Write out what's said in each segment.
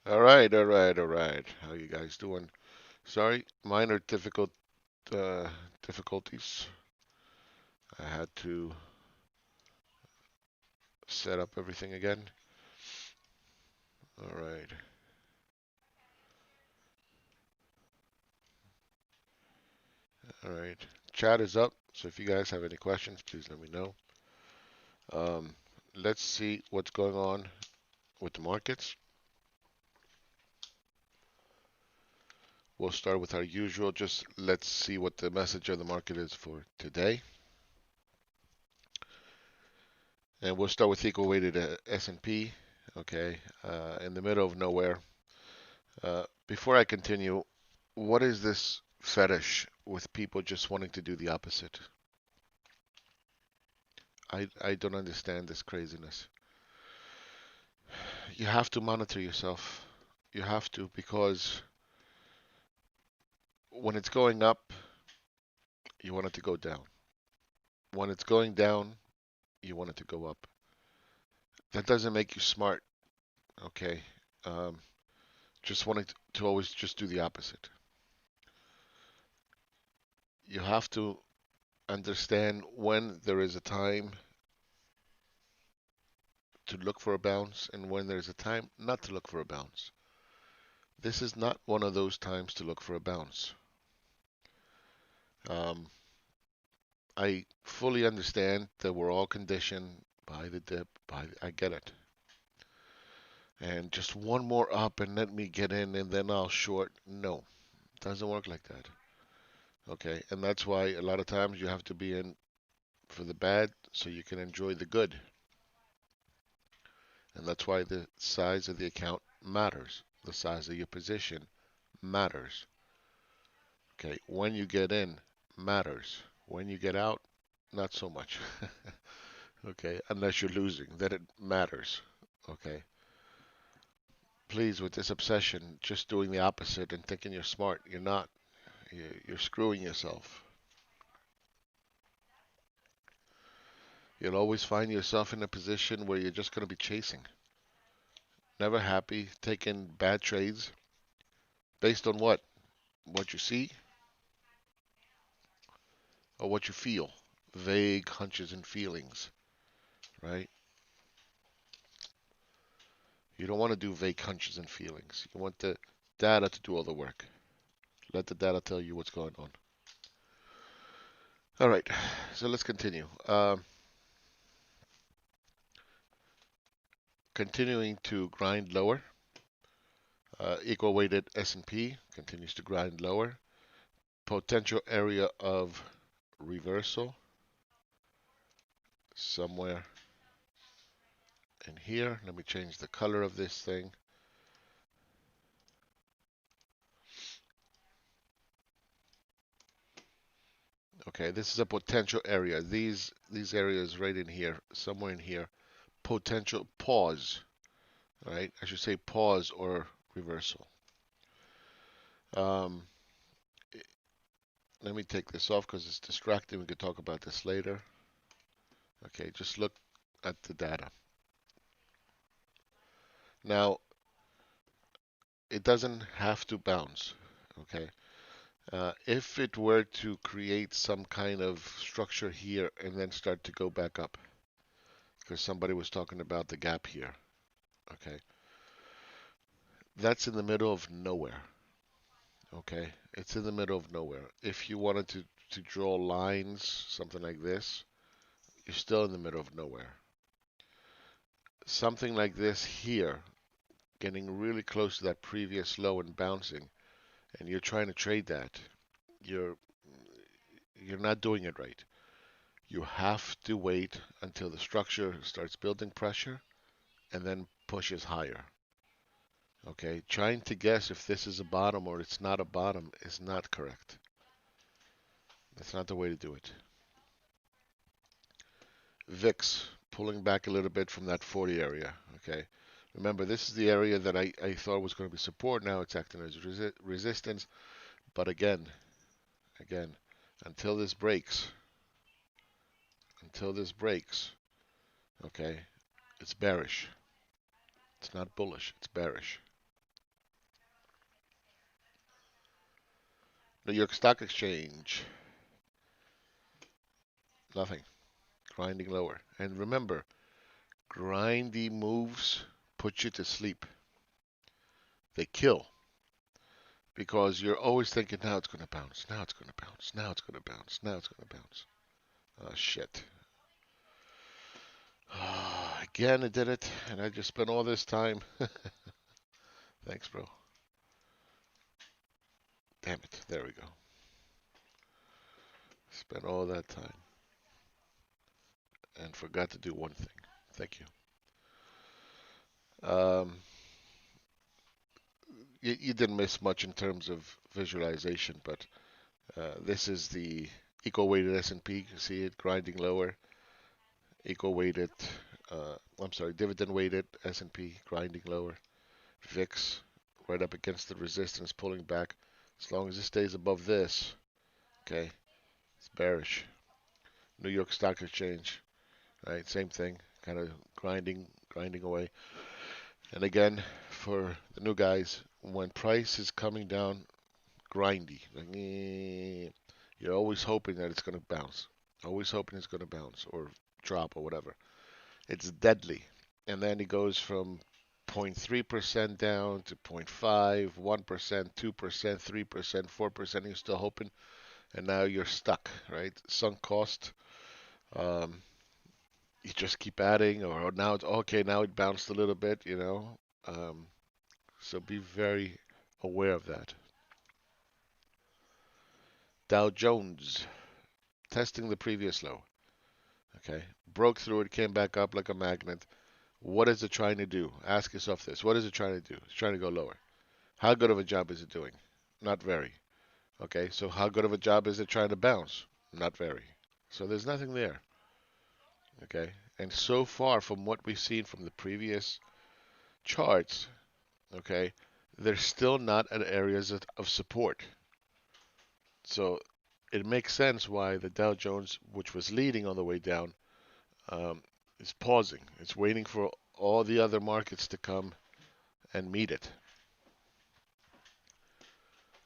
All right. How you guys doing? Sorry, minor difficulties. I had to set up everything again. All right. All right. Chat is up, so if you guys have any questions, please let me know. Um, let's see what's going on with the markets. We'll start with our usual. Just let's see what the message of the market is for today. And we'll start with equal weighted S&P. Okay, in the middle of nowhere. Before I continue, what is this fetish with people just wanting to do the opposite? I don't understand this craziness. You have to monitor yourself. You have to, because when it's going up, you want it to go down. When it's going down, you want it to go up. That doesn't make you smart, okay? Um, just wanting to always just do the opposite. You have to understand when there is a time to look for a bounce and when there's a time not to look for a bounce. This is not one of those times to look for a bounce. Um, I fully understand that we're all conditioned by the dip. I get it. And just one more up and let me get in and then I'll short. No, it doesn't work like that. Okay, and that's why a lot of times you have to be in for the bad so you can enjoy the good. And that's why the size of the account matters. The size of your position matters. Okay, when you get in matters. When you get out, not so much. Okay, unless you're losing, then it matters. Okay, please, with this obsession, just doing the opposite and thinking you're smart, you're not. You're screwing yourself. You'll always find yourself in a position where you're just going to be chasing. Never happy, taking bad trades based on what? What you see or what you feel. Vague hunches and feelings, right? You don't want to do vague hunches and feelings. You want the data to do all the work. Let the data tell you what's going on. All right, so let's continue. Continuing to grind lower. Equal weighted S&P continues to grind lower. Potential area of reversal somewhere in here. Let me change the color of this thing. Okay, this is a potential area. These areas right in here, somewhere in here, potential pause. Right? I should say pause or reversal. Um, let me take this off because it's distracting. We could talk about this later. Okay, just look at the data. Now, it doesn't have to bounce. Okay. If it were to create some kind of structure here and then start to go back up, because somebody was talking about the gap here. Okay. That's in the middle of nowhere. Okay. It's in the middle of nowhere. If you wanted to draw lines, something like this, you're still in the middle of nowhere. Something like this here, getting really close to that previous low and bouncing, and you're trying to trade that, you're you're not doing it right. You have to wait until the structure starts building pressure and then pushes higher. Okay, trying to guess if this is a bottom or it's not a bottom is not correct. That's not the way to do it. VIX pulling back a little bit from that 40 area. Okay, remember this is the area that I thought was going to be support. Now it's acting as resistance. But again, until this breaks, until this breaks, okay, it's bearish. It's not bullish. It's bearish. New York Stock Exchange, nothing. Grinding lower. And remember, grindy moves put you to sleep. They kill because you're always thinking, now it's going to bounce, now it's going to bounce, now it's going to bounce, now it's going to bounce. Oh, shit. Again, it did it, and I just spent all this time. Thanks, bro. Damn it. There we go. Spent all that time and forgot to do one thing. Thank you. You didn't miss much in terms of visualization, but this is the equal-weighted S&P. You see it grinding lower. Equal-weighted, I'm sorry, dividend-weighted S&P grinding lower. VIX right up against the resistance, pulling back. As long as it stays above this, okay, it's bearish. New York Stock Exchange, right? Same thing, kind of grinding away. And again, for the new guys, when price is coming down, grindy. Like, you're always hoping that it's going to bounce. Always hoping it's going to bounce or drop or whatever. It's deadly. And then it goes from 0.3% down to 0.5, 1%, 2%, 3%, 4%. You're still hoping. And now you're stuck, right? Sunk cost. You just keep adding, or now it's okay. Now it bounced a little bit, you know. So be very aware of that. Dow Jones testing the previous low. Okay, broke through it, came back up like a magnet. What is it trying to do? Ask yourself this. What is it trying to do? It's trying to go lower. How good of a job is it doing? Not very. Okay, so how good of a job is it trying to bounce? Not very. So there's nothing there. Okay, and so far from what we've seen from the previous charts, okay, they're still not at areas of support. So it makes sense why the Dow Jones, which was leading on the way down, is pausing. It's waiting for all the other markets to come and meet it.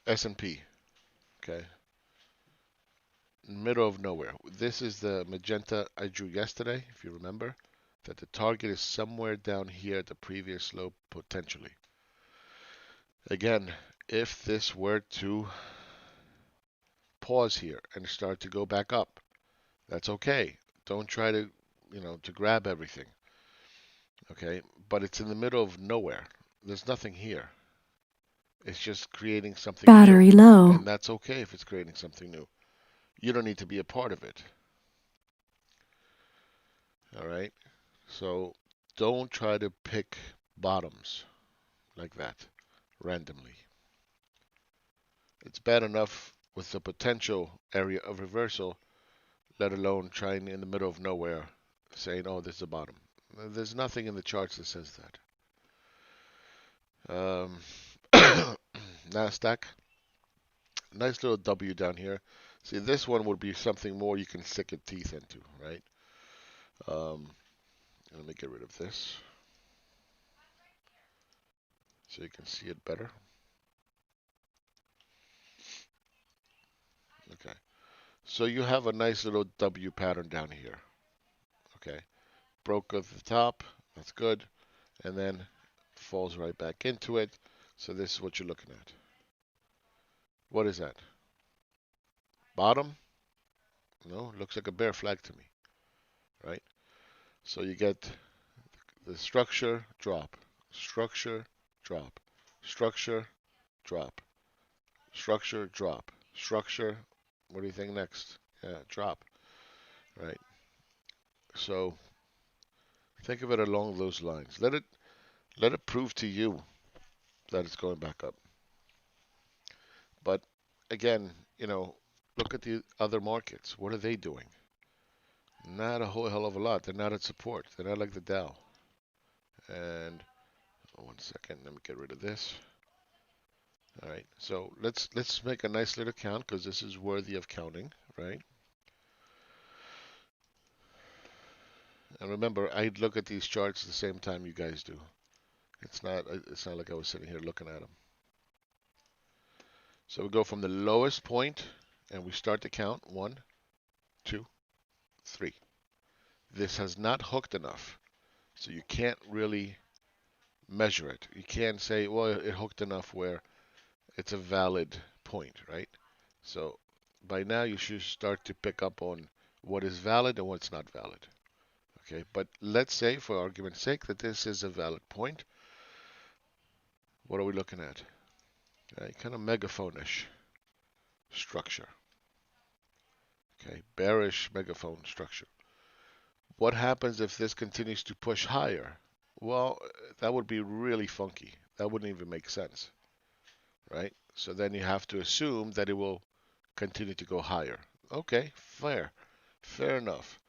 S&P, okay, middle of nowhere. This is the magenta I drew yesterday, if you remember, that the target is somewhere down here at the previous low potentially. Again, if this were to pause here and start to go back up, that's okay. Don't try to, to grab everything. Okay, but it's in the middle of nowhere. There's nothing here. It's just creating something Battery new. low. And that's okay if it's creating something new. You don't need to be a part of it. All right? So don't try to pick bottoms like that randomly. It's bad enough with the potential area of reversal, let alone trying in the middle of nowhere saying, oh, this is a bottom. There's nothing in the charts that says that. Nasdaq, nice little W down here. See, this one would be something more you can stick your teeth into, right? Let me get rid of this so you can see it better. Okay. So you have a nice little W pattern down here. Okay. Broke at the top. That's good. And then falls right back into it. So this is what you're looking at. What is that? Bottom? No, looks like a bear flag to me, right? So you get the structure, drop, structure, drop, structure, drop, structure, drop, structure. What do you think next? Yeah, drop, right? So think of it along those lines. Let it prove to you that it's going back up. But again, look at the other markets. What are they doing? Not a whole hell of a lot. They're not at support. They're not like the Dow. And 1 second, let me get rid of this. All right, so let's make a nice little count because this is worthy of counting, right? And remember, I look at these charts the same time you guys do. It's not like I was sitting here looking at them. So we go from the lowest point and we start to count. 1, 2, 3. This has not hooked enough. So you can't really measure it. You can't say, well, it hooked enough where it's a valid point, right? So by now you should start to pick up on what is valid and what's not valid. Okay, but let's say, for argument's sake, that this is a valid point. What are we looking at? Kind of megaphone-ish structure. Okay, bearish megaphone structure. What happens if this continues to push higher? Well, that would be really funky. That wouldn't even make sense, right? So then you have to assume that it will continue to go higher. Okay, fair enough.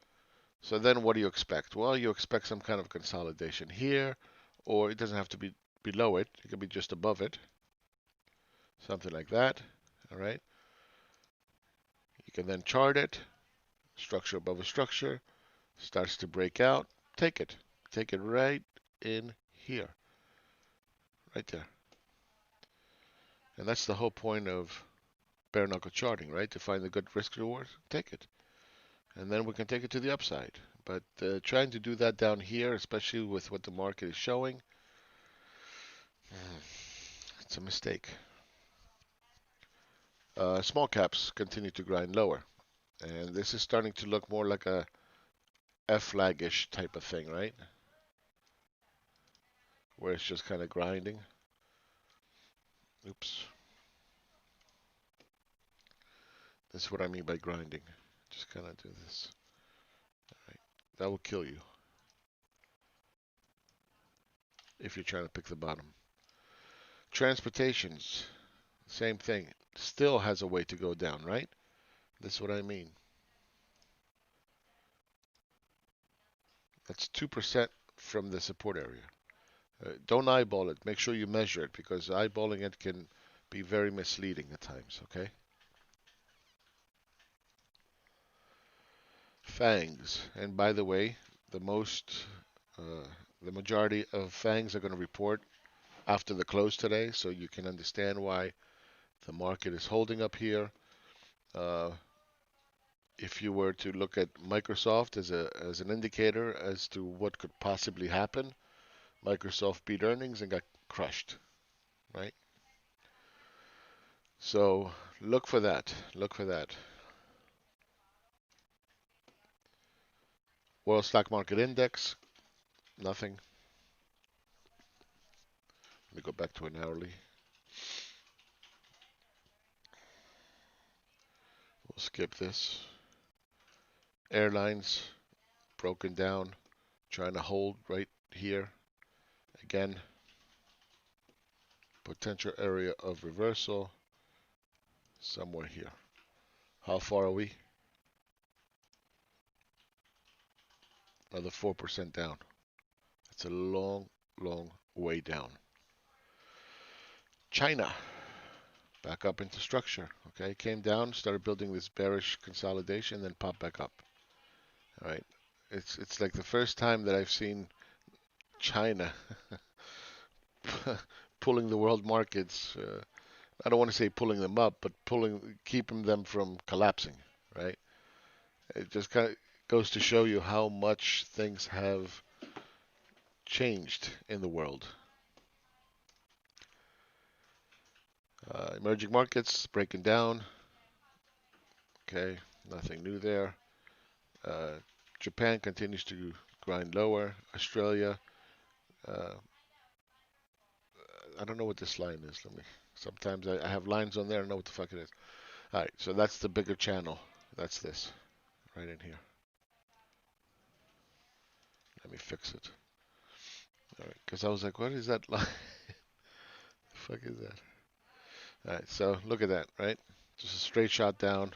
So then what do you expect? Well, you expect some kind of consolidation here, or it doesn't have to be below it. It could be just above it. Something like that, all right? You can then chart it, structure above a structure, starts to break out, take it. Take it right in here, right there. And that's the whole point of bare knuckle charting, right? To find the good risk reward, take it. And then we can take it to the upside. But trying to do that down here, especially with what the market is showing, it's a mistake. Small caps continue to grind lower. And this is starting to look more like a F-flag-ish type of thing, right? Where it's just kind of grinding. Oops. This is what I mean by grinding. Just kind of do this. All right. That will kill you if you're trying to pick the bottom. Transportations, same thing. Still has a way to go down, right? That's what I mean. That's 2% from the support area. Don't eyeball it. Make sure you measure it, because eyeballing it can be very misleading at times, okay? Fangs. And by the way, the majority of fangs are going to report after the close today, so you can understand why the market is holding up here. If you were to look at Microsoft as an indicator as to what could possibly happen, Microsoft beat earnings and got crushed, right? So look for that. Look for that. World Stock Market Index, nothing. Let me go back to an hourly. We'll skip this. Airlines broken down, trying to hold right here. Again, potential area of reversal somewhere here. How far are we? Another 4% down. It's a long, long way down. China, back up into structure. Okay, came down, started building this bearish consolidation, then popped back up. All right, it's like the first time that I've seen China pulling the world markets. I don't want to say pulling them up, but keeping them from collapsing. Right? It just kind of goes to show you how much things have changed in the world. Emerging markets breaking down. Okay, nothing new there. Japan continues to grind lower. Australia, uh, I don't know what this line is. Sometimes I have lines on there. I don't know what the fuck it is. All right, so that's the bigger channel. That's this right in here. Let me fix it. All right, because I was like, what is that line? The fuck is that? All right, so look at that, right? Just a straight shot down.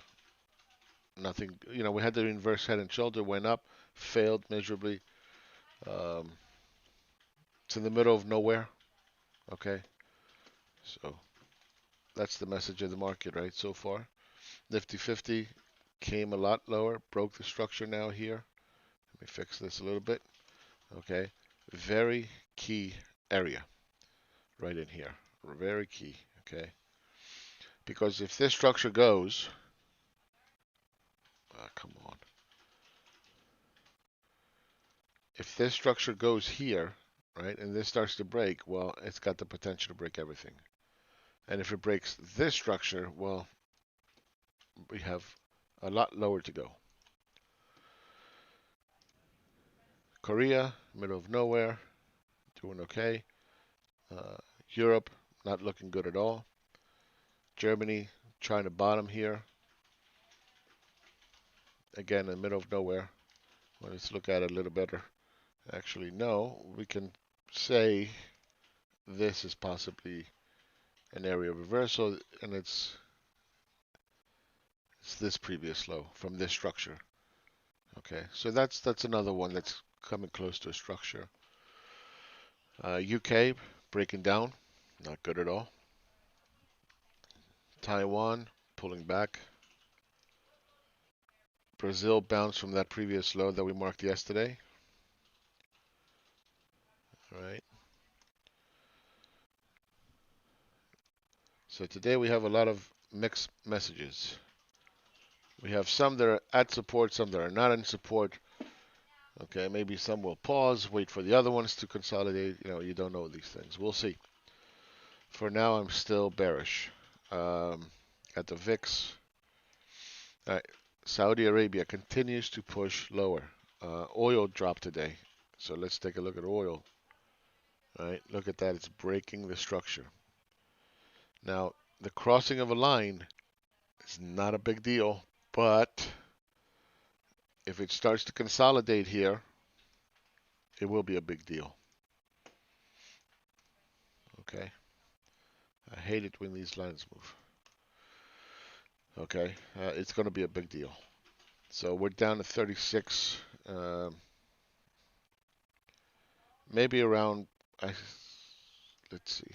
Nothing, we had the inverse head and shoulder, went up, failed miserably. It's in the middle of nowhere. Okay, so that's the message of the market, right, so far. Nifty 50 came a lot lower, broke the structure now here. Let me fix this a little bit. Okay, very key area right in here. Very key, okay? Because if this structure goes, come on. If this structure goes here, right, and this starts to break, well, it's got the potential to break everything. And if it breaks this structure, well, we have a lot lower to go. Korea, middle of nowhere, doing okay. Uh, Europe, not looking good at all. Germany, trying to bottom here. Again, in the middle of nowhere. Well, let's look at it a little better. Actually, no, we can say this is possibly an area of reversal, and it's this previous low from this structure. Okay, so that's another one that's coming close to a structure. UK breaking down, not good at all. Taiwan pulling back. Brazil bounced from that previous low that we marked yesterday. All right. So today we have a lot of mixed messages. We have some that are at support, some that are not in support. Okay, maybe some will pause, wait for the other ones to consolidate. You don't know these things. We'll see. For now, I'm still bearish. At the VIX, all right, Saudi Arabia continues to push lower. Oil dropped today, so let's take a look at oil. All right, look at that. It's breaking the structure. Now, the crossing of a line is not a big deal, but if it starts to consolidate here, it will be a big deal. Okay. I hate it when these lines move. Okay. It's going to be a big deal. So we're down to 36. Maybe around, let's see.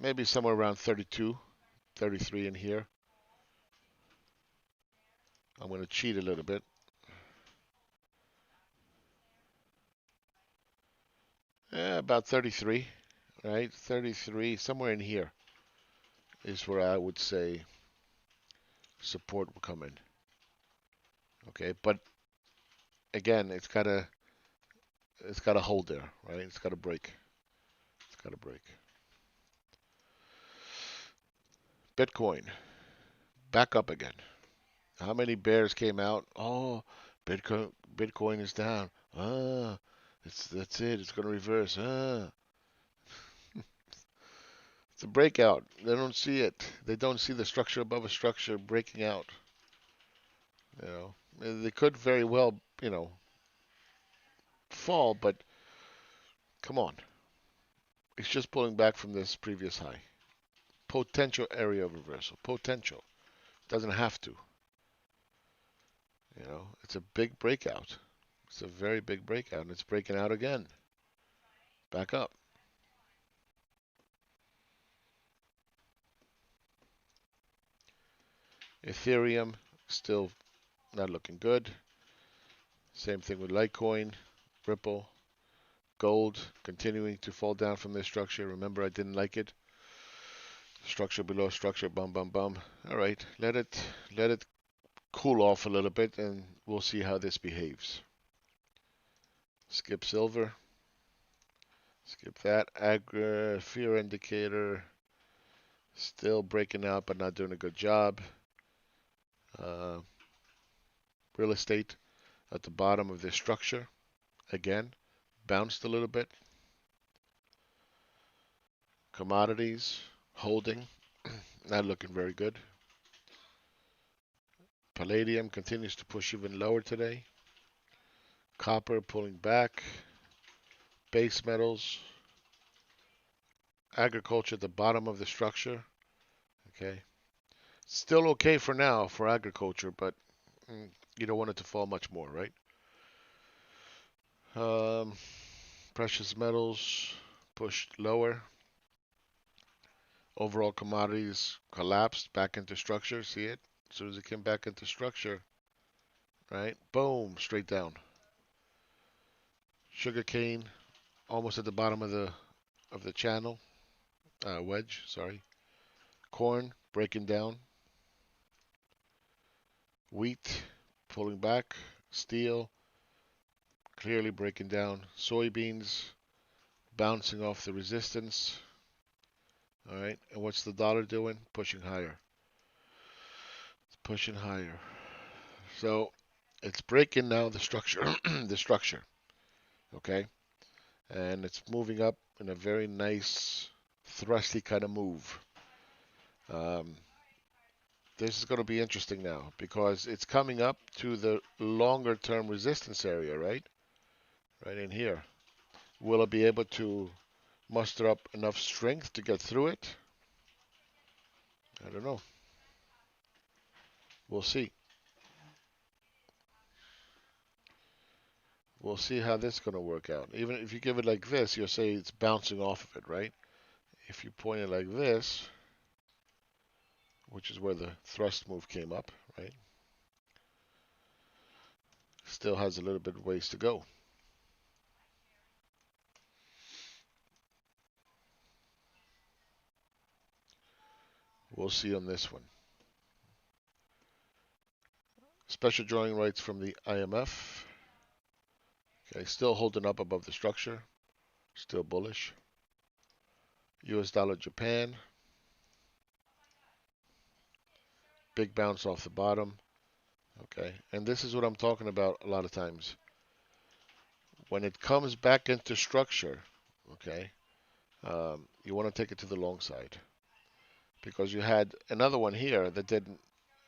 Maybe somewhere around 32, 33 in here. I'm going to cheat a little bit. About 33, right? 33, somewhere in here is where I would say support will come in. Okay, but again, it's got to hold there, right? It's got to break. It's got to break. Bitcoin back up again. How many bears came out? Oh, Bitcoin is down. That's it. It's going to reverse. It's a breakout. They don't see it. They don't see the structure above a structure breaking out. They could very well, fall, but come on. It's just pulling back from this previous high. Potential area of reversal. Potential. Doesn't have to. It's a big breakout. It's a very big breakout, and it's breaking out again. Back up. Ethereum still not looking good. Same thing with Litecoin, Ripple, gold continuing to fall down from this structure. Remember, I didn't like it. Structure below structure, bum bum bum. All right, let it cool off a little bit, and we'll see how this behaves. Skip silver. Skip that. Fear indicator still breaking out, but not doing a good job. Real estate at the bottom of this structure. Again, bounced a little bit. Commodities holding, not looking very good. Palladium continues to push even lower today. Copper pulling back. Base metals. Agriculture at the bottom of the structure. Okay. Still okay for now for agriculture, but you don't want it to fall much more, right? Precious metals pushed lower. Overall commodities collapsed back into structure. See it? As soon as it came back into structure, right? Boom, straight down. Sugarcane almost at the bottom of the channel. wedge, sorry. Corn breaking down. Wheat pulling back. Steel clearly breaking down. Soybeans bouncing off the resistance. All right, and what's the dollar doing? Pushing higher. It's pushing higher. So it's breaking now the structure, the structure. Okay, and it's moving up in a very nice thrusty kind of move. Um, this is going to be interesting now because it's coming up to the longer term resistance area, right? Right in here. Will it be able to muster up enough strength to get through it? I don't know. We'll see. We'll see how this is going to work out. Even if you give it like this, you'll say it's bouncing off of it, right? If you point it like this, which is where the thrust move came up, right? Still has a little bit of ways to go. We'll see on this one. Special drawing rights from the IMF. Okay, still holding up above the structure. Still bullish. US dollar Japan. Big bounce off the bottom. Okay, and this is what I'm talking about a lot of times. When it comes back into structure, okay, you want to take it to the long side because you had another one here that didn't,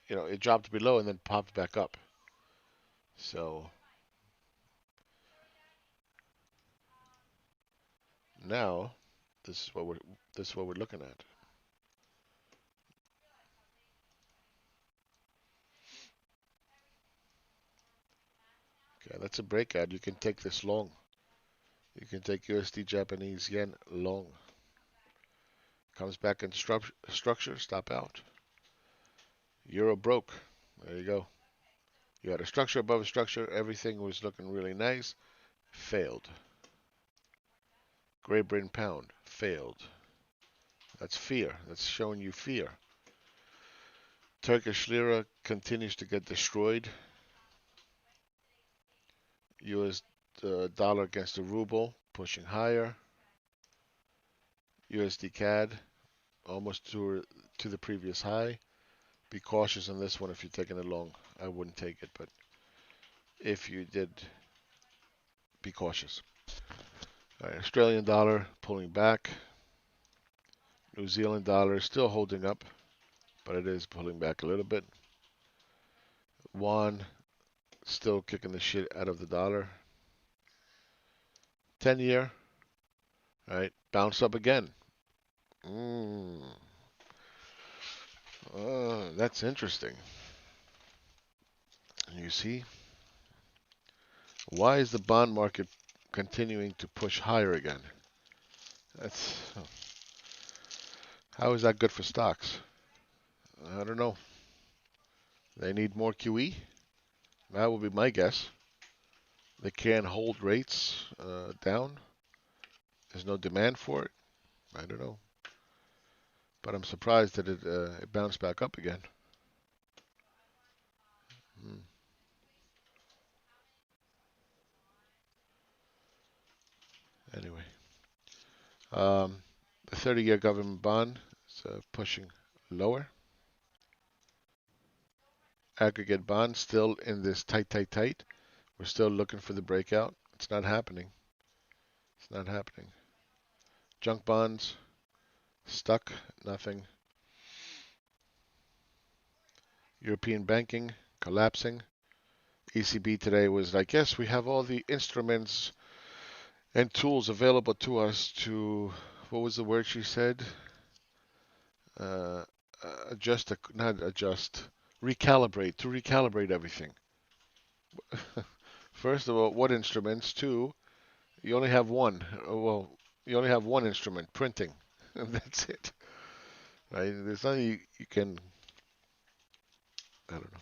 it dropped below and then popped back up. So now this is what we're looking at. Okay, that's a breakout. You can take this long. You can take USD Japanese yen long. Comes back into structure, stop out. Euro broke. There you go. You had a structure above a structure. Everything was looking really nice. Failed. Great Britain pound. Failed. That's fear. That's showing you fear. Turkish lira continues to get destroyed. US dollar against the ruble pushing higher. USD CAD almost to the previous high. Be cautious on this one if you're taking it long. I wouldn't take it, but if you did, be cautious. All right, Australian dollar pulling back. New Zealand dollar still holding up, but it is pulling back a little bit. Won still kicking the shit out of the dollar. 10-year, right? Bounce up again. That's interesting. You see, why is the bond market continuing to push higher again? That's How is that good for stocks? I don't know. They need more QE. That would be my guess. They can't hold rates down. There's no demand for it. I don't know. But I'm surprised that it bounced back up again. Hmm. Anyway, the 30-year government bond is pushing lower. Aggregate bond still in this tight, tight, tight. We're still looking for the breakout. It's not happening. It's not happening. Junk bonds stuck. Nothing. European banking collapsing. ECB today was like, yes, we have all the instruments and tools available to us to, what was the word she said? Uh, not adjust, recalibrate, to recalibrate everything. First of all, what instruments? Two, you only have one. Well, you only have one instrument, printing. And that's it. Right? There's nothing you can, I don't know.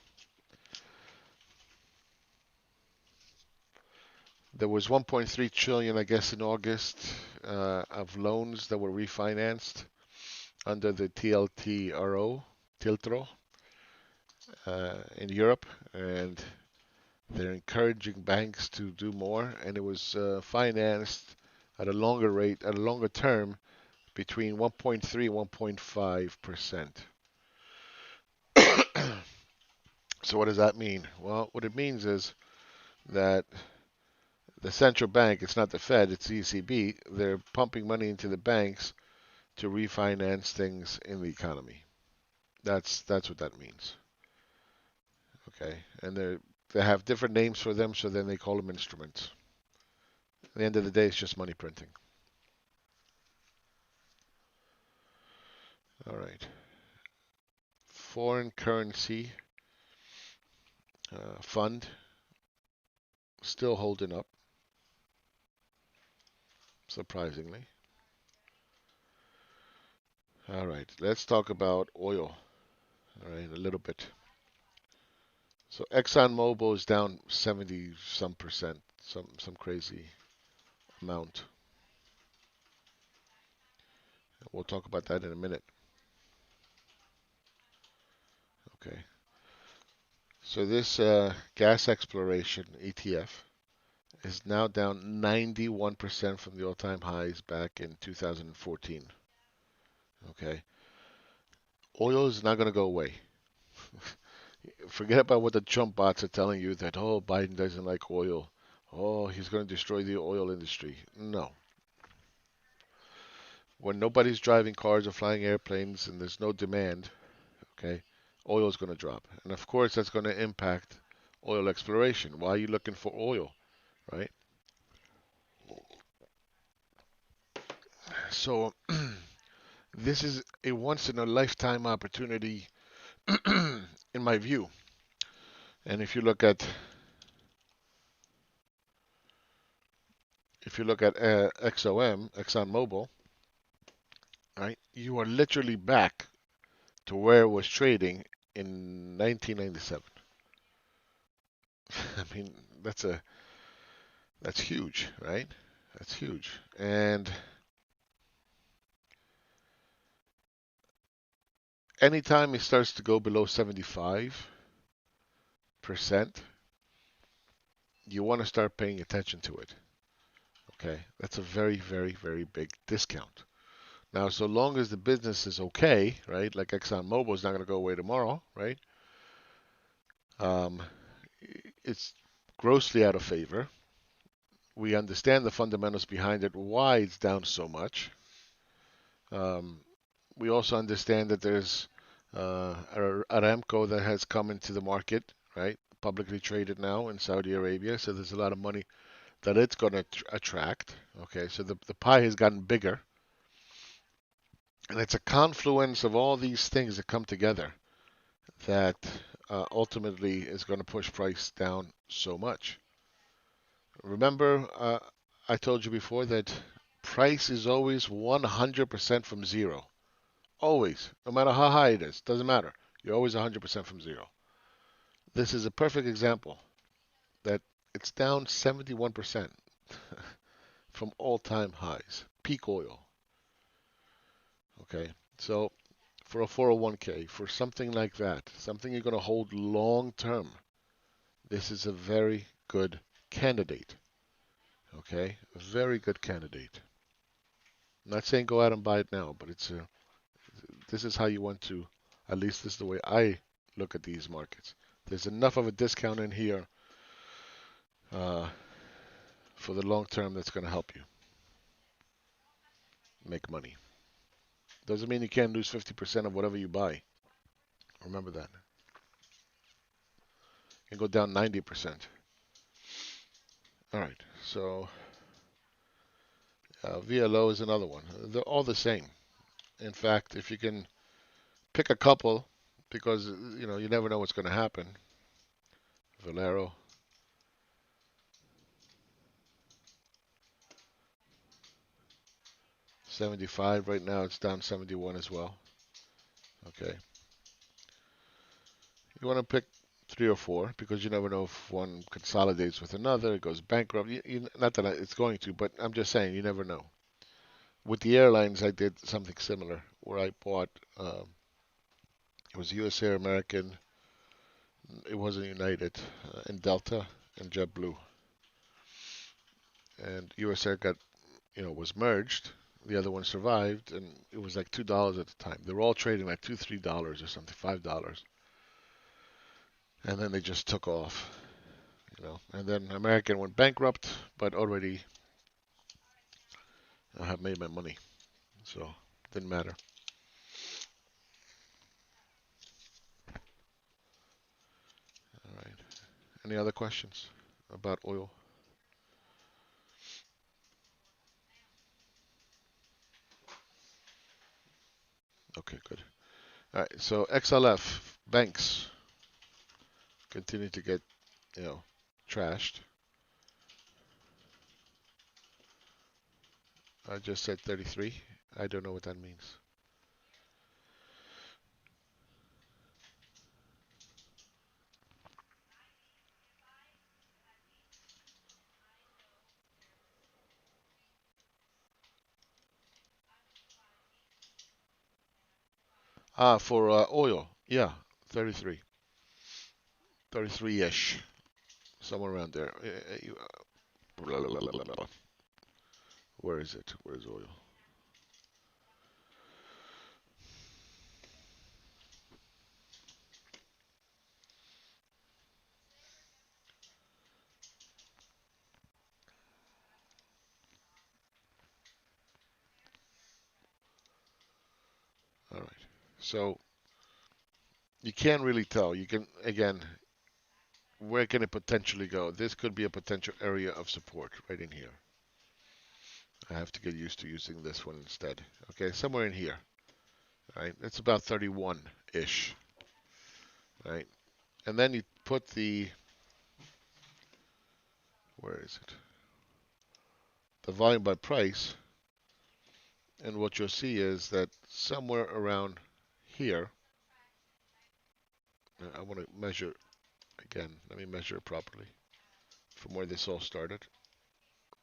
There was 1.3 trillion, I guess, in August of loans that were refinanced. under the TLTRO in Europe, and they're encouraging banks to do more, and it was financed at a longer rate, at a longer term, between 1.3 and 1.5%. So what does that mean? Well, what it means is that the central bank, it's not the Fed, it's the ECB, they're pumping money into the banks to refinance things in the economy. That's what that means. Okay, and they have different names for them, so then they call them instruments. At the end of the day, it's just money printing. All right. Foreign currency fund still holding up, surprisingly. All right, let's talk about oil. All right, a little bit. So ExxonMobil is down 70 some percent, some crazy amount. We'll talk about that in a minute. Okay. So this gas exploration ETF is now down 91% from the all-time highs back in 2014. Okay. Oil is not going to go away. Forget about what the Trump bots are telling you that, oh, Biden doesn't like oil. Oh, he's going to destroy the oil industry. No. When nobody's driving cars or flying airplanes and there's no demand, okay, oil is going to drop. And of course, that's going to impact oil exploration. Why are you looking for oil, right? So, this is a once in a lifetime opportunity, in my view. And if you look at ExxonMobil, right, you are literally back to where it was trading in 1997. I mean, that's huge, right? That's huge. And anytime it starts to go below 75%, you want to start paying attention to it. Okay, that's a very, very, very big discount. Now, so long as the business is okay, right? Like ExxonMobil is not going to go away tomorrow, right? Um, it's grossly out of favor. We understand the fundamentals behind it, why it's down so much. Um, we also understand that there's Aramco that has come into the market, right? Publicly traded now in Saudi Arabia, so there's a lot of money that it's going to attract. Okay, so the pie has gotten bigger, and it's a confluence of all these things that come together that ultimately is going to push price down so much. Remember, I told you before that price is always 100% from zero. Always. No matter how high it is. Doesn't matter. You're always 100% from zero. This is a perfect example that it's down 71% from all-time highs. Peak oil. Okay. So for a 401k, for something like that, something you're going to hold long term, this is a very good candidate. Okay? A very good candidate. I'm not saying go out and buy it now, but this is how you want to, at least this is the way I look at these markets. There's enough of a discount in here uh, for the long term that's going to help you make money. Doesn't mean you can't lose 50% of whatever you buy. Remember that. You can go down 90%. All right, so VLO is another one. They're all the same. In fact, if you can pick a couple, because you never know what's going to happen. Valero, 75 right now. It's down 71 as well. Okay. You want to pick three or four because you never know if one consolidates with another, it goes bankrupt. Not that it's going to, but I'm just saying you never know. With the airlines, I did something similar. where I bought. It was US Air, American. It wasn't United, and Delta and JetBlue. And US Air got, was merged. The other one survived, and it was like $2 at the time. They were all trading like $3 or something, $5, and then they just took off. And then American went bankrupt, but already I have made my money, so didn't matter. All right. Any other questions about oil? Okay, good. All right. So XLF banks continue to get, trashed. I just said 33. I don't know what that means. For oil, yeah, 33, 33-ish, somewhere around there. Where is it? Where's oil? All right. So you can't really tell. You can, again, where can it potentially go? This could be a potential area of support right in here. I have to get used to using this one instead. Okay, somewhere in here. All right, it's about 31-ish. Right, and then you put where is it? The volume by price, and what you'll see is that somewhere around here, I want to measure again. Let me measure it properly from where this all started,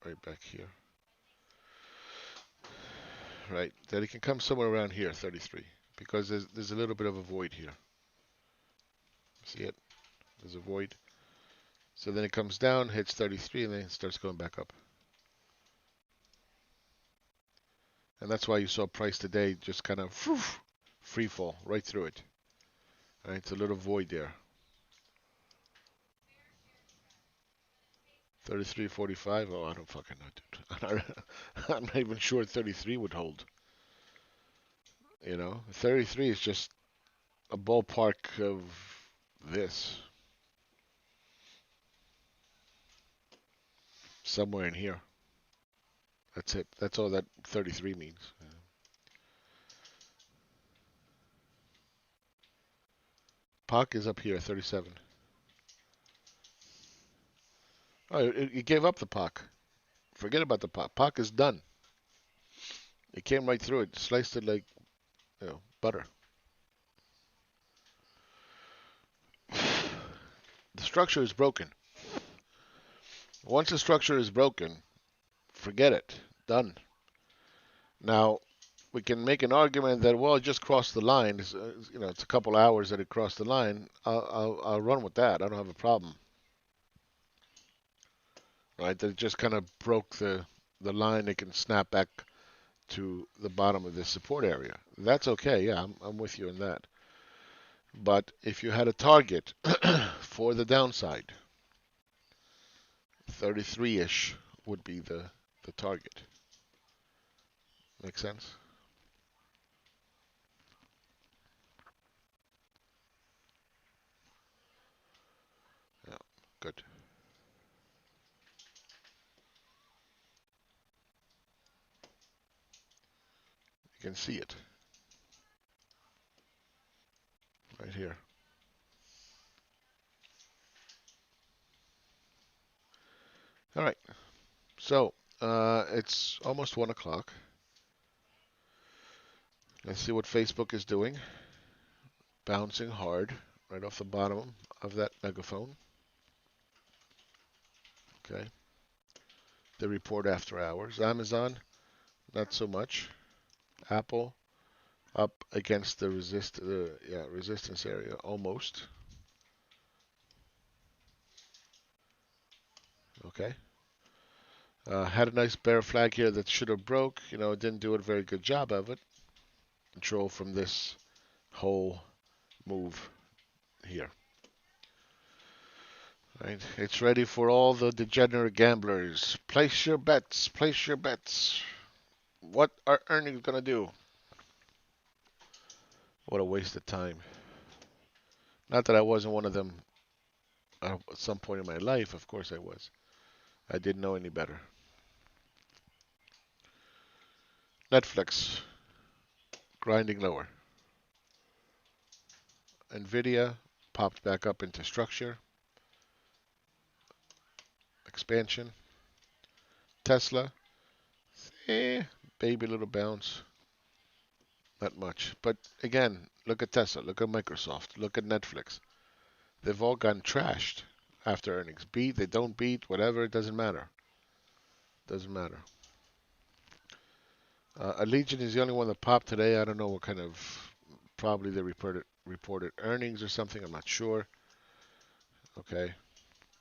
right back here. Right, that it can come somewhere around here, 33, because there's a little bit of a void here. See it? There's a void. So then it comes down, hits 33, and then it starts going back up. And that's why you saw price today just kind of free fall right through it. Right, it's a little void there. 33.45. Oh, I don't fucking know, dude. I'm not even sure 33 would hold. 33 is just a ballpark of this. Somewhere in here. That's it. That's all that 33 means. POC is up here, 37. Oh, it gave up the POC. Forget about the POC. POC is done. It came right through it, sliced it like butter. The structure is broken. Once the structure is broken, forget it. Done. Now, we can make an argument that, well, it just crossed the line. It's a couple hours that it crossed the line. I'll run with that. I don't have a problem. Right? That it just kind of broke the line. It can snap back to the bottom of this support area. That's okay. Yeah, I'm with you on that. But if you had a target for the downside, 33-ish would be the target. Make sense? Yeah, good. You can see it right here. All right. So it's almost 1 o'clock. Let's see what Facebook is doing. Bouncing hard right off the bottom of that megaphone. Okay. They report after hours. Amazon, not so much. Apple, up against the resistance area almost. Okay. Had a nice bear flag here that should have broke. It didn't do a very good job of it. Control from this whole move here. Right? It's ready for all the degenerate gamblers. Place your bets. Place your bets. What are earnings gonna do? What a waste of time. Not that I wasn't one of them at some point in my life. Of course I was. I didn't know any better. Netflix grinding lower. Nvidia popped back up into structure. Expansion. Tesla. Baby little bounce. Not much. But again, look at Tesla. Look at Microsoft. Look at Netflix. They've all gotten trashed after earnings. Beat, they don't beat, whatever, it doesn't matter. Doesn't matter. Allegiant is the only one that popped today. I don't know what kind of, probably they reported earnings or something. I'm not sure. Okay.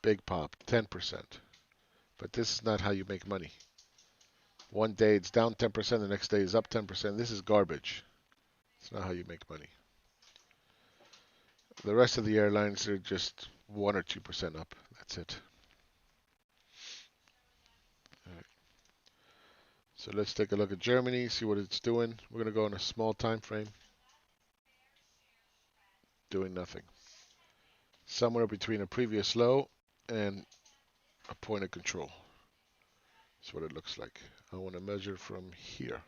Big pop, 10%. But this is not how you make money. One day it's down 10%, the next day is up 10%. This is garbage. It's not how you make money. The rest of the airlines are just 1 or 2% up. That's it. All right. So let's take a look at Germany, see what it's doing. We're going to go on a small time frame. Doing nothing. Somewhere between a previous low and a point of control. That's what it looks like. I want to measure from here.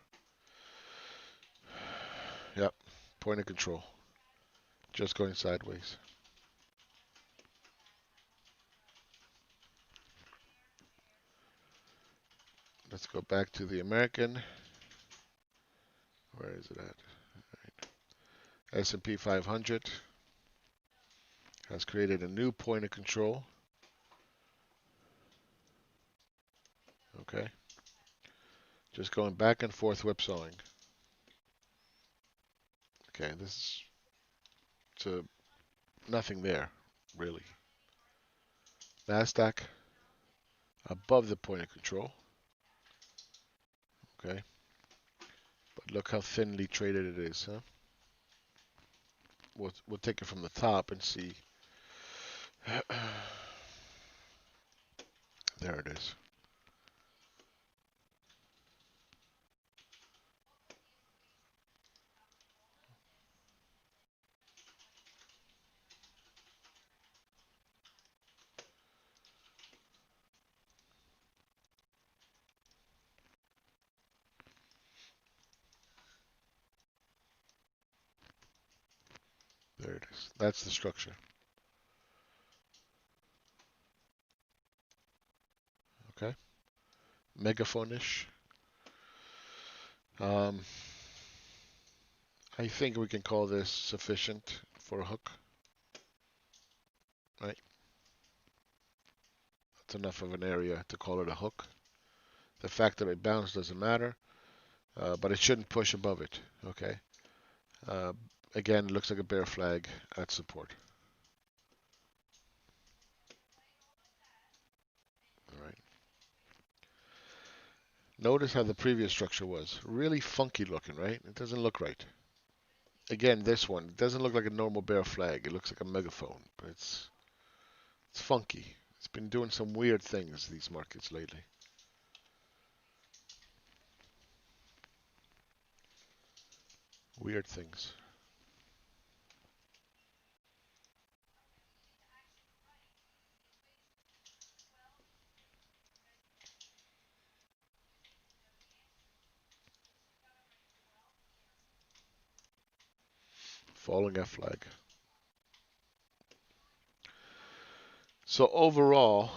Yep, point of control. Just going sideways. Let's go back to the American. Where is it at? Right. S&P 500 has created a new point of control. Okay. Just going back and forth whipsawing. Okay, this is to nothing there, really. Nasdaq above the point of control. Okay. But look how thinly traded it is, huh? We'll take it from the top and see. There it is. There it is. That's the structure. Okay. Megaphone-ish. Um, I think we can call this sufficient for a hook. Right? That's enough of an area to call it a hook. The fact that it bounced doesn't matter, but it shouldn't push above it. Okay. Uh, Again, it looks like a bear flag at support. All right. Notice how the previous structure was. Really funky looking, right? It doesn't look right. Again, this one, it doesn't look like a normal bear flag. It looks like a megaphone, but it's funky. It's been doing some weird things, these markets lately. Weird things. Falling F flag. So overall,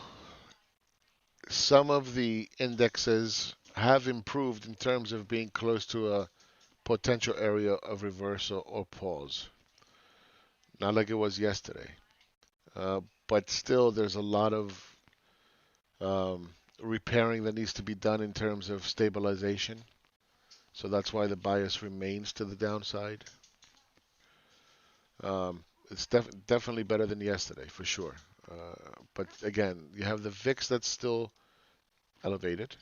some of the indexes have improved in terms of being close to a potential area of reversal or pause. Not like it was yesterday. But still, there's a lot of repairing that needs to be done in terms of stabilization. So that's why the bias remains to the downside. It's definitely better than yesterday, for sure. But again, you have the VIX that's still elevated.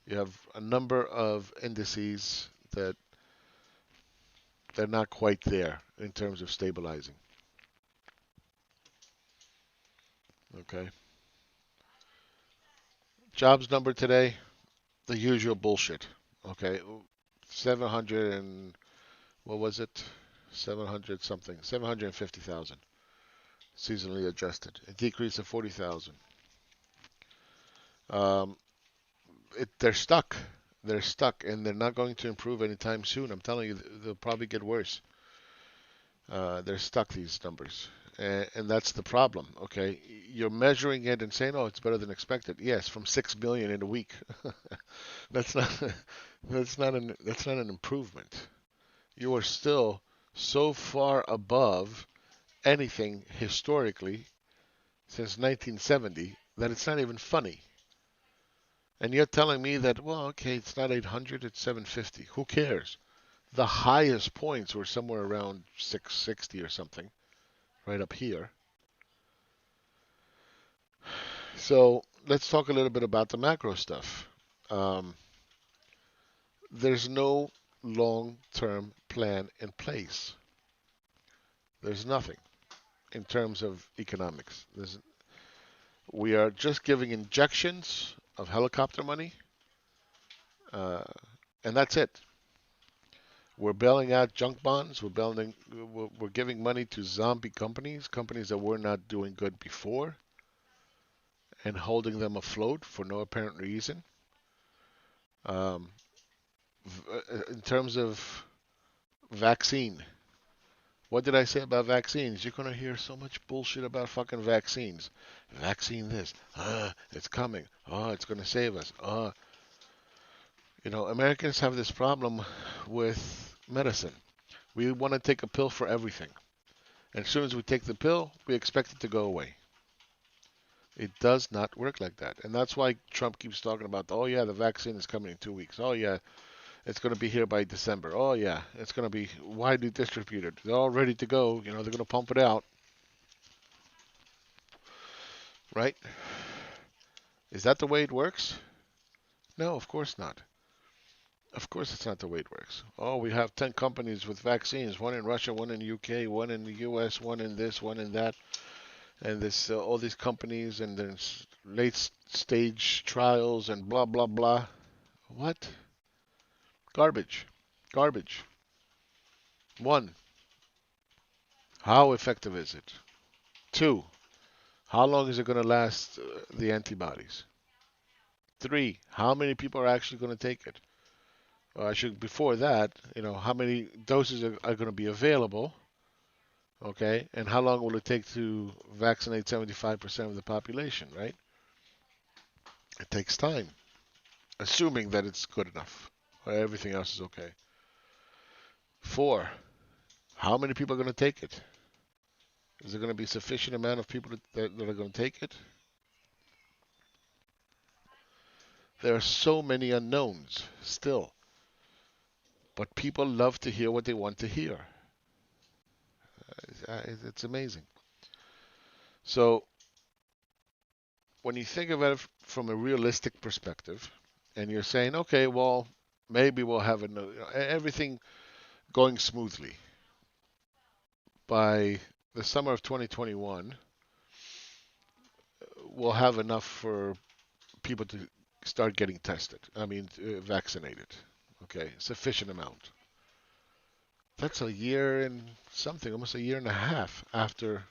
You have a number of indices that they're not quite there in terms of stabilizing. Okay. Jobs number today, the usual bullshit. Okay. 700 and what was it? 700 something. 750,000 seasonally adjusted. A decrease of 40,000. Um, they're stuck. They're stuck, and they're not going to improve anytime soon. I'm telling you, they'll probably get worse. They're stuck, these numbers. And that's the problem, okay? You're measuring it and saying, oh, it's better than expected. Yes, from 6 million in a week. that's not that's not an improvement. You are still so far above anything historically since 1970 that it's not even funny. And you're telling me that, well, okay, it's not 800, it's 750. Who cares? The highest points were somewhere around 660 or something, right up here. So let's talk a little bit about the macro stuff. Um, there's no long-term plan in place. There's nothing in terms of economics. We are just giving injections of helicopter money, uh, and that's it. We're bailing out junk bonds. We're giving money to zombie companies, companies that were not doing good before, and holding them afloat for no apparent reason. Um, in terms of vaccine, what did I say about vaccines? You're gonna hear so much bullshit about fucking vaccines. Vaccine this, it's coming. Oh, it's gonna save us. Americans have this problem with medicine. We want to take a pill for everything. And as soon as we take the pill, we expect it to go away. It does not work like that. And that's why Trump keeps talking about, oh, yeah, the vaccine is coming in 2 weeks. Oh, yeah, it's going to be here by December. Oh, yeah, it's going to be widely distributed. They're all ready to go. They're going to pump it out. Right? Is that the way it works? No, of course not. Of course, it's not the way it works. Oh, we have 10 companies with vaccines, one in Russia, one in the UK, one in the US, one in this, one in that. And this all these companies, and there's late stage trials and blah blah blah. What? Garbage. Garbage. One, how effective is it? Two, how long is it going to last, the antibodies? Three, how many people are actually going to take it? Before that, how many doses are going to be available? Okay, and how long will it take to vaccinate 75% of the population, right? It takes time, assuming that it's good enough, or everything else is okay. Four, how many people are going to take it? Is there going to be sufficient amount of people that are going to take it? There are so many unknowns still, but people love to hear what they want to hear. It's amazing. So when you think of it from a realistic perspective, and you're saying, okay, well, maybe we'll have everything going smoothly by the summer of 2021, we'll have enough for people to start getting tested. I mean, vaccinated. Okay, sufficient amount. That's a year and something, almost a year and a half after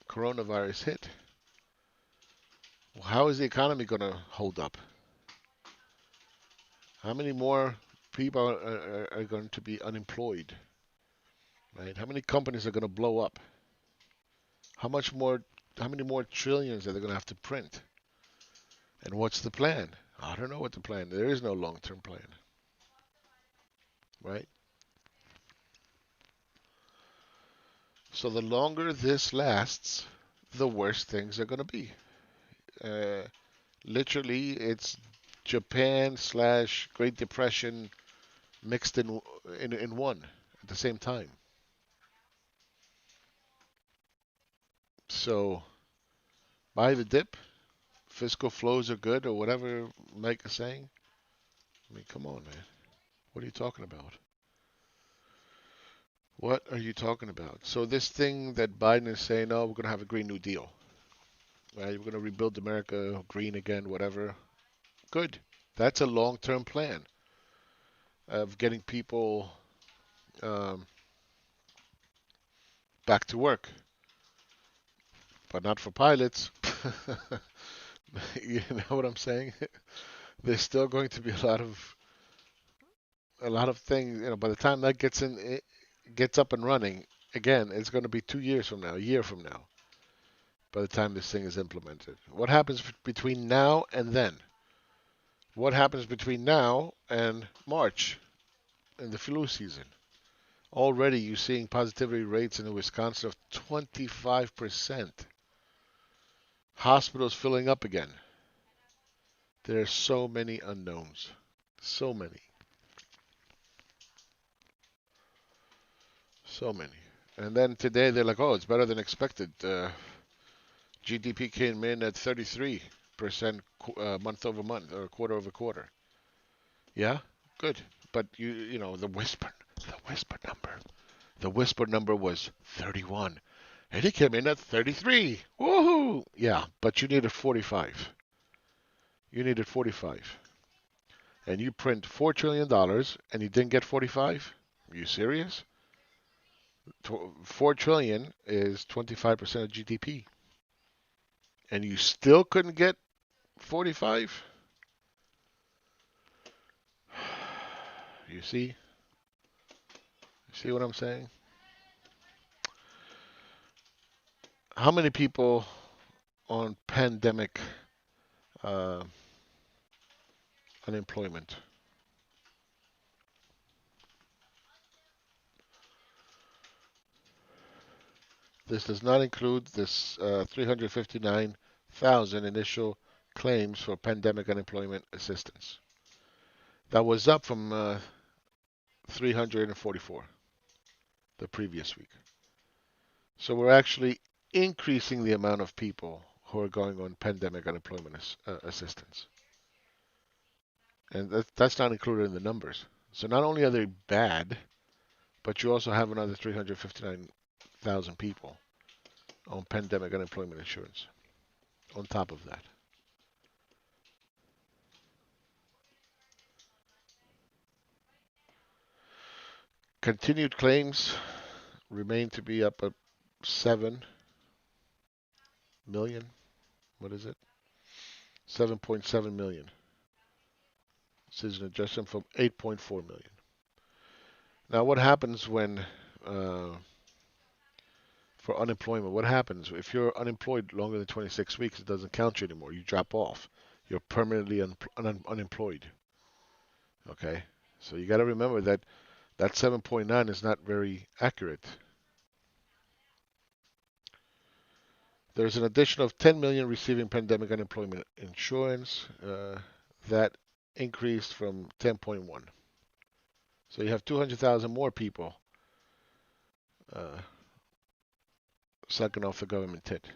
coronavirus hit. Well, how is the economy going to hold up? How many more people are going to be unemployed? Right? How many companies are going to blow up? How much more? How many more trillions are they going to have to print? And what's the plan? I don't know what the plan. There is no long-term plan, right? So the longer this lasts, the worse things are going to be. Uh, Literally, it's Japan slash Great Depression mixed in one at the same time. So buy the dip. Fiscal flows are good, or whatever Mike is saying. I mean, come on, man. What are you talking about? What are you talking about? So this thing that Biden is saying, oh, we're going to have a Green New Deal, right? We're going to rebuild America green again, whatever. Good. That's a long-term plan of getting people um, back to work, but not for pilots. You know what I'm saying? There's still going to be a lot of things. By the time that gets up and running, again, it's going to be 2 years from now, a year from now, by the time this thing is implemented. What happens between now and then? What happens between now and March in the flu season? Already you're seeing positivity rates in Wisconsin of 25%. Hospitals filling up again. There are so many unknowns. So many. So many. And then today they're like, oh, it's better than expected. GDP came in at 33% month over month or quarter over quarter. Yeah, good. But the whisper number was 31, and it came in at 33. Woohoo! Yeah, but you needed 45. You needed 45, and you print $4 trillion, and you didn't get 45. Are you serious? 4 trillion is 25% of GDP, and you still couldn't get 45. You see? You see what I'm saying? How many people on pandemic uh, unemployment? This does not include this 359,000 initial claims for pandemic unemployment assistance. That was up from 344 the previous week. So we're actually increasing the amount of people who are going on pandemic unemployment assistance. And that's not included in the numbers. So not only are they bad, but you also have another 359,000 people on pandemic unemployment insurance on top of that. Continued claims remain to be up at 7 million. What is it? 7.7 million. This is an adjustment from 8.4 million. Now, what happens when uh, for unemployment? What happens if you're unemployed longer than 26 weeks? It doesn't count you anymore. You drop off. You're permanently unemployed. Okay, so you got to remember that that 7.9 is not very accurate. There's an addition of 10 million receiving pandemic unemployment insurance. That increased from 10.1. So you have 200,000 more people uh, sucking off the government tit.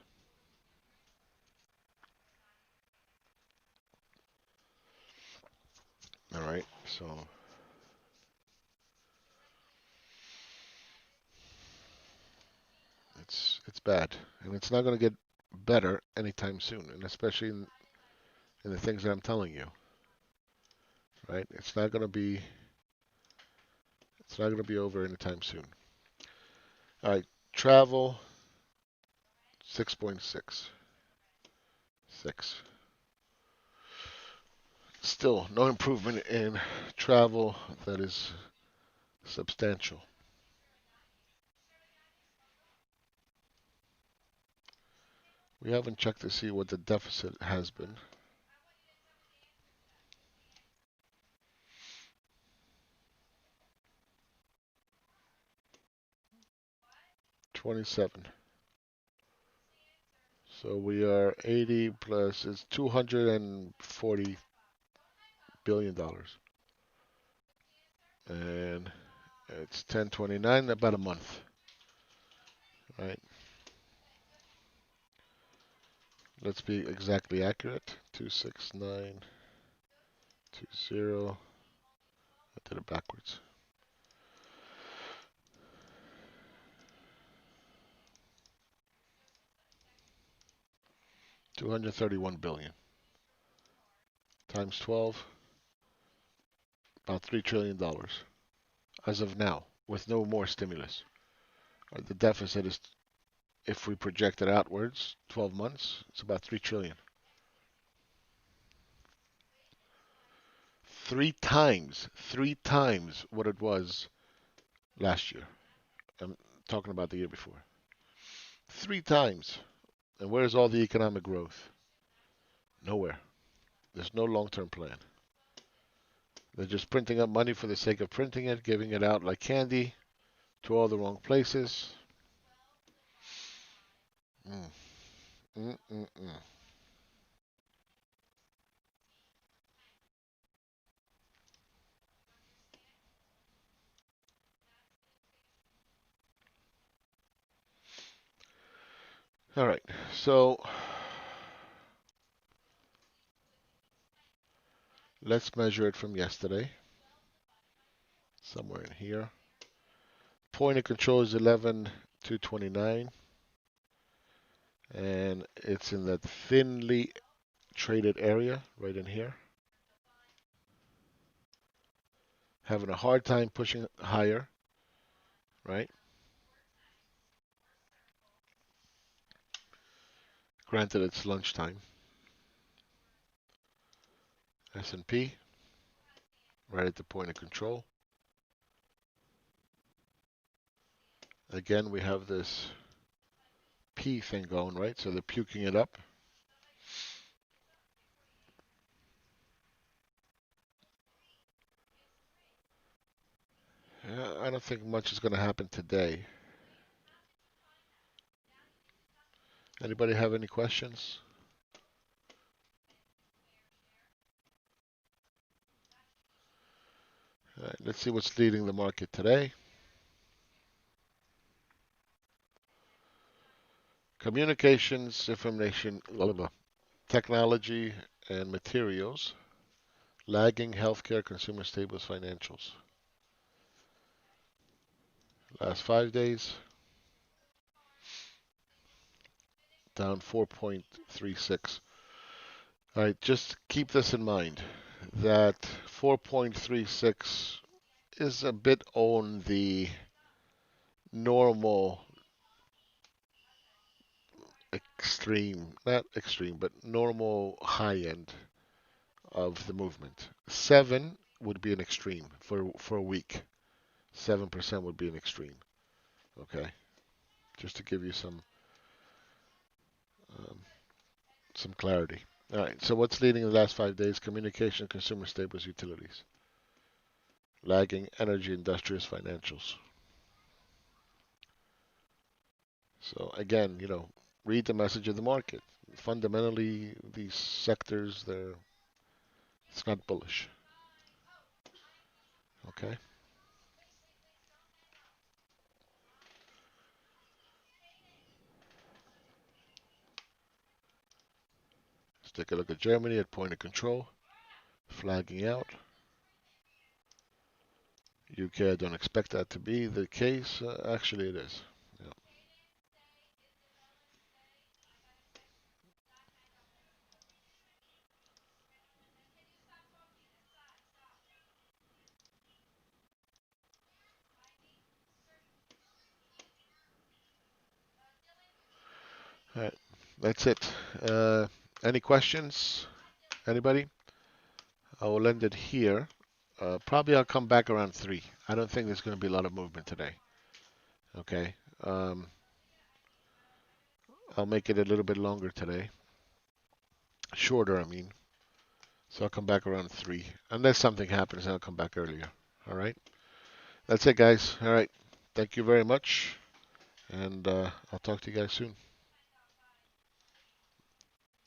All right, so it's bad, and it's not going to get better anytime soon, and especially in the things that I'm telling you. Right, it's not going to be over anytime soon. All right, travel 6.6. Still no improvement in travel that is substantial. We haven't checked to see what the deficit has been. 27. So we are 80 plus, it's 240 billion. And it's 10/29, about a month, right? Let's be exactly accurate. 26920. I did it backwards. $231 billion times 12, about $3 trillion as of now, with no more stimulus. The deficit is, if we project it outwards, 12 months, it's about 3 trillion. 3 times what it was last year. I'm talking about the year before. 3 times. And where's all the economic growth? Nowhere. There's no long-term plan. They're just printing up money for the sake of printing it, giving it out like candy to all the wrong places. Mm. Mm, mm, mm. All right, so let's measure it from yesterday. Somewhere in here. Point of control is 11,229. And it's in that thinly traded area right in here. Having a hard time pushing higher, right? Granted, it's lunchtime. S&P, right at the point of control. Again, we have this P thing going, right? So they're puking it up. Yeah, I don't think much is going to happen today. Anybody have any questions? All right, let's see what's leading the market today. Communications, information, technology, and materials. Lagging healthcare, consumer staples, financials. Last 5 days, down 4.36. All right, just keep this in mind, that 4.36 is a bit on the normal extreme, not extreme, but normal high end of the movement. 7 would be an extreme for a week. 7% would be an extreme. Okay, just to give you um, some clarity. All right, so what's leading the last 5 days? Communication, consumer staples, utilities. Lagging energy, industrials, financials. So again, read the message of the market. Fundamentally, these sectors, it's not bullish. Okay. Let's take a look at Germany at point of control, flagging out. UK, I don't expect that to be the case. Actually, it is. Yeah. All right, that's it. Any questions? Anybody? I will end it here. Probably I'll come back around 3. I don't think there's going to be a lot of movement today. Okay. I'll make it a little bit longer today. Shorter, I mean. So I'll come back around 3. Unless something happens, I'll come back earlier. All right. That's it, guys. All right. Thank you very much. And I'll talk to you guys soon.